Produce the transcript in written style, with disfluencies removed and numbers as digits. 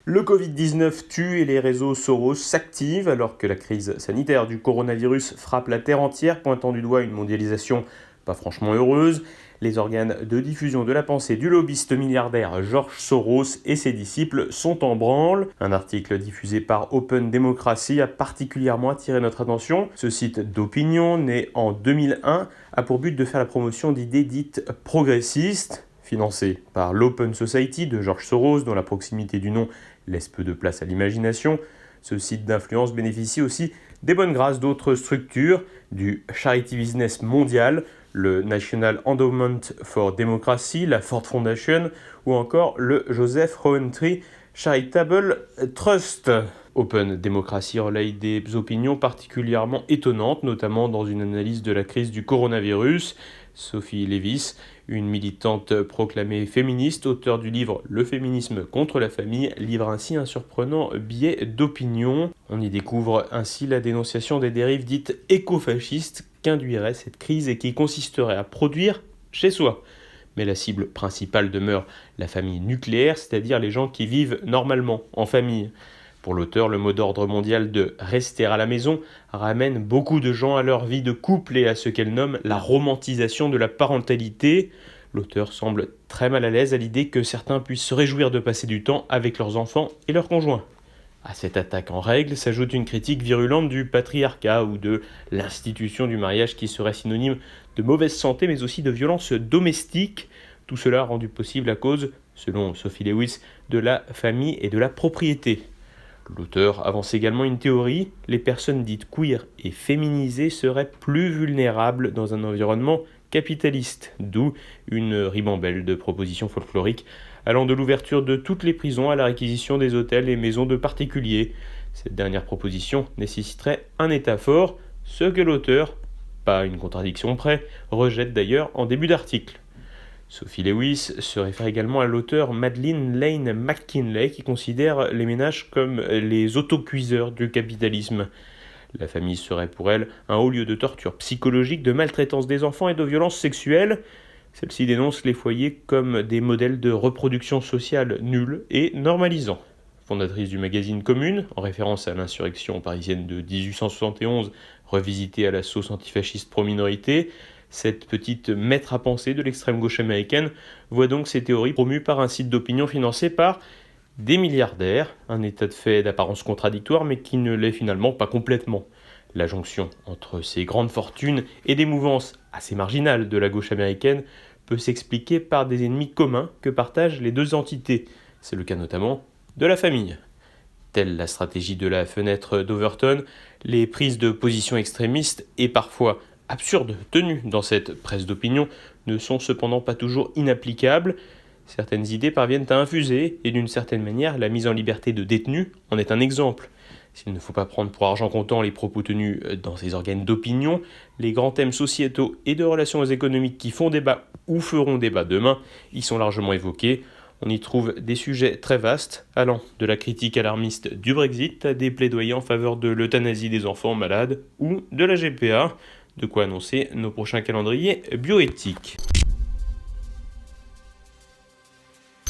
Le Covid-19 tue et les réseaux Soros s'activent alors que la crise sanitaire du coronavirus frappe la Terre entière, pointant du doigt une mondialisation pas franchement heureuse. Les organes de diffusion de la pensée du lobbyiste milliardaire George Soros et ses disciples sont en branle. Un article diffusé par Open Democracy a particulièrement attiré notre attention. Ce site d'opinion, né en 2001, a pour but de faire la promotion d'idées dites progressistes. Financé par l'Open Society de George Soros, dont la proximité du nom laisse peu de place à l'imagination, ce site d'influence bénéficie aussi des bonnes grâces d'autres structures, du Charity Business mondial, le National Endowment for Democracy, la Ford Foundation ou encore le Joseph Rowntree Charitable Trust. Open Democracy relaye des opinions particulièrement étonnantes, notamment dans une analyse de la crise du coronavirus. Sophie Lévis, une militante proclamée féministe, auteure du livre « Le féminisme contre la famille », livre ainsi un surprenant biais d'opinion. On y découvre ainsi la dénonciation des dérives dites écofascistes qu'induirait cette crise et qui consisterait à produire chez soi. Mais la cible principale demeure la famille nucléaire, c'est-à-dire les gens qui vivent normalement, en famille. Pour l'auteur, le mot d'ordre mondial de « rester à la maison » ramène beaucoup de gens à leur vie de couple et à ce qu'elle nomme la romantisation de la parentalité. L'auteur semble très mal à l'aise à l'idée que certains puissent se réjouir de passer du temps avec leurs enfants et leurs conjoints. À cette attaque en règle s'ajoute une critique virulente du patriarcat ou de l'institution du mariage qui serait synonyme de mauvaise santé mais aussi de violence domestique. Tout cela rendu possible à cause, selon Sophie Lewis, de la famille et de la propriété. L'auteur avance également une théorie, les personnes dites queer et féminisées seraient plus vulnérables dans un environnement capitaliste, d'où une ribambelle de propositions folkloriques allant de l'ouverture de toutes les prisons à la réquisition des hôtels et maisons de particuliers. Cette dernière proposition nécessiterait un État fort, ce que l'auteur, pas une contradiction près, rejette d'ailleurs en début d'article. Sophie Lewis se réfère également à l'auteur Madeleine Lane McKinley qui considère les ménages comme les autocuiseurs du capitalisme. La famille serait pour elle un haut lieu de torture psychologique, de maltraitance des enfants et de violences sexuelles. Celle-ci dénonce les foyers comme des modèles de reproduction sociale nuls et normalisants. Fondatrice du magazine Commune, en référence à l'insurrection parisienne de 1871, revisitée à la sauce antifasciste pro-minorité, cette petite maître à penser de l'extrême gauche américaine voit donc ses théories promues par un site d'opinion financé par des milliardaires, un état de fait d'apparence contradictoire mais qui ne l'est finalement pas complètement. La jonction entre ces grandes fortunes et des mouvances assez marginales de la gauche américaine peut s'expliquer par des ennemis communs que partagent les deux entités. C'est le cas notamment de la famille. Telle la stratégie de la fenêtre d'Overton, les prises de position extrémistes et parfois absurdes tenues dans cette presse d'opinion ne sont cependant pas toujours inapplicables. Certaines idées parviennent à infuser et d'une certaine manière la mise en liberté de détenus en est un exemple. S'il ne faut pas prendre pour argent comptant les propos tenus dans ces organes d'opinion, les grands thèmes sociétaux et de relations économiques qui font débat ou feront débat demain y sont largement évoqués. On y trouve des sujets très vastes, allant de la critique alarmiste du Brexit à des plaidoyers en faveur de l'euthanasie des enfants malades ou de la GPA. De quoi annoncer nos prochains calendriers bioéthiques.